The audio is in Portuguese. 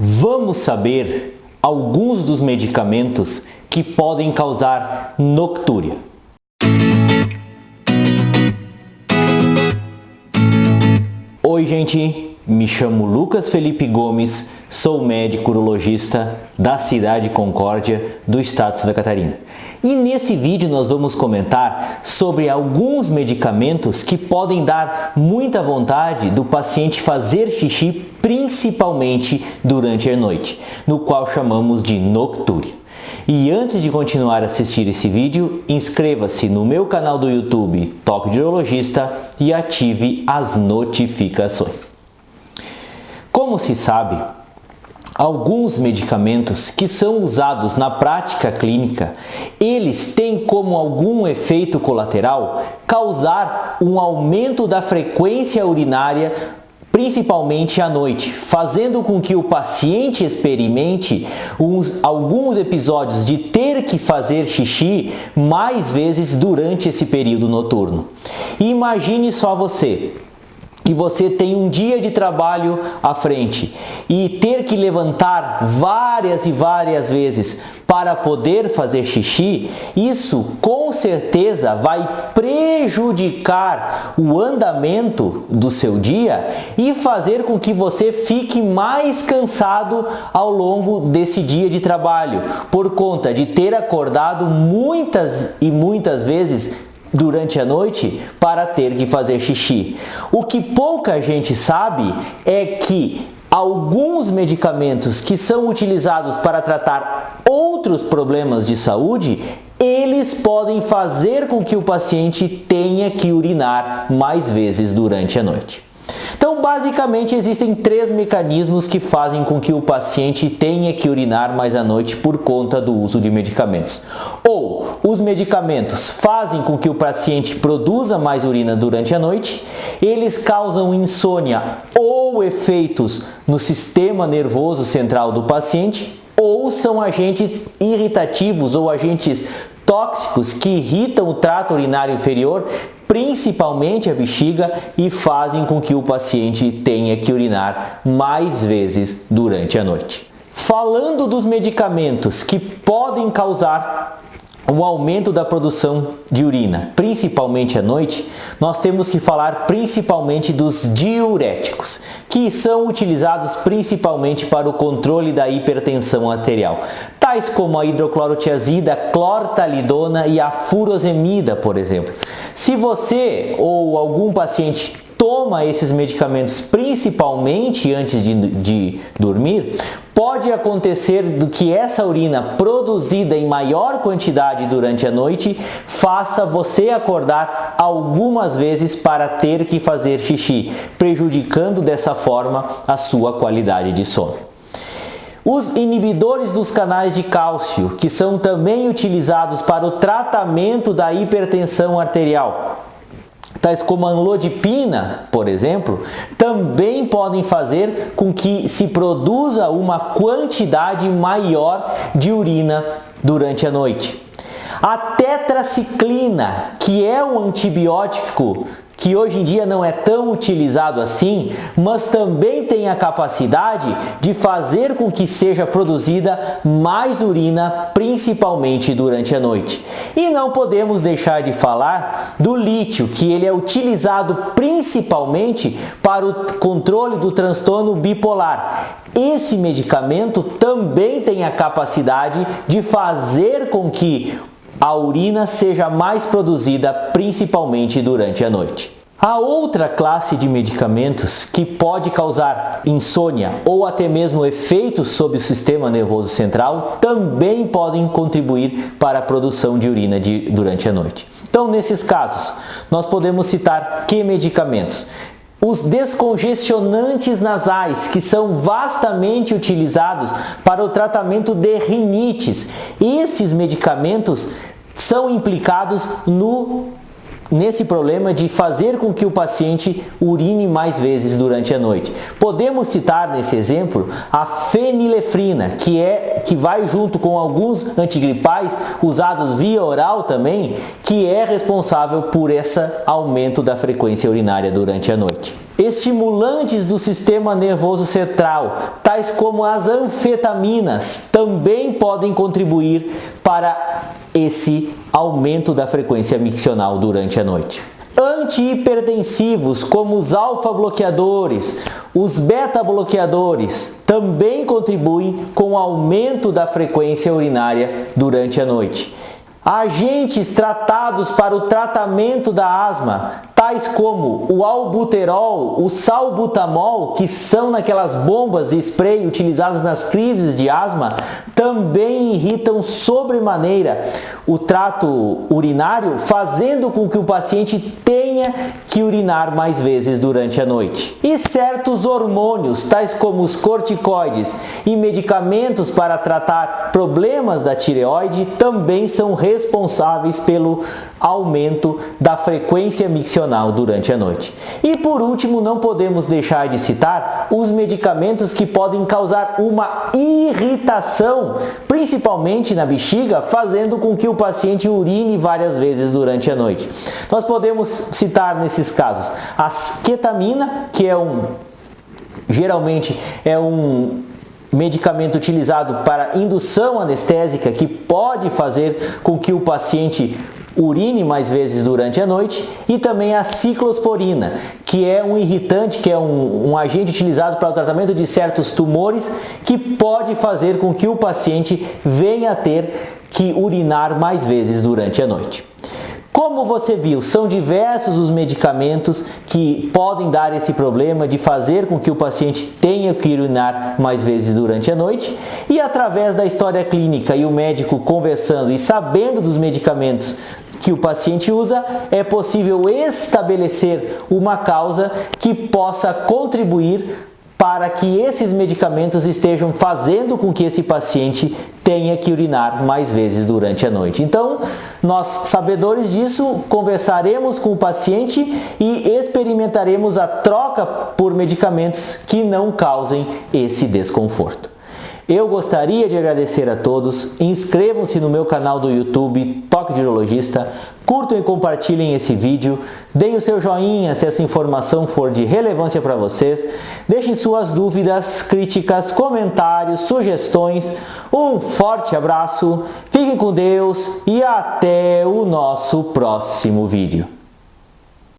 Vamos saber alguns dos medicamentos que podem causar noctúria. Oi, gente, me chamo Lucas Felipe Gomes, sou médico urologista da cidade de Concórdia, do estado de Santa Catarina. E nesse vídeo nós vamos comentar sobre alguns medicamentos que podem dar muita vontade do paciente fazer xixi, principalmente durante a noite, no qual chamamos de noctúria. E antes de continuar a assistir esse vídeo, inscreva-se no meu canal do YouTube Toque de Urologista e ative as notificações. Como se sabe, alguns medicamentos que são usados na prática clínica, eles têm como algum efeito colateral causar um aumento da frequência urinária, principalmente à noite, fazendo com que o paciente experimente alguns episódios de ter que fazer xixi mais vezes durante esse período noturno. E imagine só você, que você tem um dia de trabalho à frente e ter que levantar várias e várias vezes para poder fazer xixi, isso com certeza vai prejudicar o andamento do seu dia e fazer com que você fique mais cansado ao longo desse dia de trabalho, por conta de ter acordado muitas e muitas vezes durante a noite para ter que fazer xixi. O que pouca gente sabe é que alguns medicamentos que são utilizados para tratar outros problemas de saúde, eles podem fazer com que o paciente tenha que urinar mais vezes durante a noite. Então, basicamente, existem três mecanismos que fazem com que o paciente tenha que urinar mais à noite por conta do uso de medicamentos. Ou os medicamentos fazem com que o paciente produza mais urina durante a noite, eles causam insônia ou efeitos no sistema nervoso central do paciente, ou são agentes irritativos ou agentes tóxicos que irritam o trato urinário inferior, principalmente a bexiga, e fazem com que o paciente tenha que urinar mais vezes durante a noite. Falando dos medicamentos que podem causar um aumento da produção de urina, principalmente à noite, nós temos que falar principalmente dos diuréticos, que são utilizados principalmente para o controle da hipertensão arterial, tais como a hidroclorotiazida, clortalidona e a furosemida, por exemplo. Se você ou algum paciente toma esses medicamentos principalmente antes de dormir, pode acontecer do que essa urina produzida em maior quantidade durante a noite faça você acordar algumas vezes para ter que fazer xixi, prejudicando dessa forma a sua qualidade de sono. Os inibidores dos canais de cálcio, que são também utilizados para o tratamento da hipertensão arterial, tais como a amlodipina, por exemplo, também podem fazer com que se produza uma quantidade maior de urina durante a noite. A tetraciclina, que é um antibiótico que hoje em dia não é tão utilizado assim, mas também tem a capacidade de fazer com que seja produzida mais urina, principalmente durante a noite. E não podemos deixar de falar do lítio, que ele é utilizado principalmente para o controle do transtorno bipolar. Esse medicamento também tem a capacidade de fazer com que a urina seja mais produzida, principalmente durante a noite. A outra classe de medicamentos que pode causar insônia ou até mesmo efeitos sobre o sistema nervoso central também podem contribuir para a produção de urina durante a noite. Então, nesses casos, nós podemos citar que medicamentos? Os descongestionantes nasais, que são vastamente utilizados para o tratamento de rinites. Esses medicamentos são implicados no nesse problema de fazer com que o paciente urine mais vezes durante a noite. Podemos citar nesse exemplo a fenilefrina, que vai junto com alguns antigripais usados via oral também, que é responsável por esse aumento da frequência urinária durante a noite. Estimulantes do sistema nervoso central, tais como as anfetaminas, também podem contribuir para esse aumento da frequência miccional durante a noite. Antihipertensivos, como os alfa-bloqueadores, os beta-bloqueadores, também contribuem com o aumento da frequência urinária durante a noite. Agentes tratados para o tratamento da asma, tais como o albuterol, o salbutamol, que são naquelas bombas de spray utilizadas nas crises de asma, também irritam sobremaneira o trato urinário, fazendo com que o paciente tenha que urinar mais vezes durante a noite. E certos hormônios, tais como os corticoides e medicamentos para tratar problemas da tireoide, também são responsáveis pelo aumento da frequência miccional durante a noite. E por último, não podemos deixar de citar os medicamentos que podem causar uma irritação, principalmente na bexiga, fazendo com que o paciente urine várias vezes durante a noite. Nós podemos citar nesses casos a ketamina, que geralmente é um medicamento utilizado para indução anestésica, que pode fazer com que o paciente urine mais vezes durante a noite, e também a ciclosporina, que é um irritante, que é um agente utilizado para o tratamento de certos tumores, que pode fazer com que o paciente venha a ter que urinar mais vezes durante a noite. Como você viu, são diversos os medicamentos que podem dar esse problema de fazer com que o paciente tenha que urinar mais vezes durante a noite, e através da história clínica e o médico conversando e sabendo dos medicamentos que o paciente usa, é possível estabelecer uma causa que possa contribuir para que esses medicamentos estejam fazendo com que esse paciente tenha que urinar mais vezes durante a noite. Então, nós, sabedores disso, conversaremos com o paciente e experimentaremos a troca por medicamentos que não causem esse desconforto. Eu gostaria de agradecer a todos. Inscrevam-se no meu canal do YouTube, Toque de Urologista, curtam e compartilhem esse vídeo, deem o seu joinha se essa informação for de relevância para vocês, deixem suas dúvidas, críticas, comentários, sugestões. Um forte abraço, fiquem com Deus e até o nosso próximo vídeo.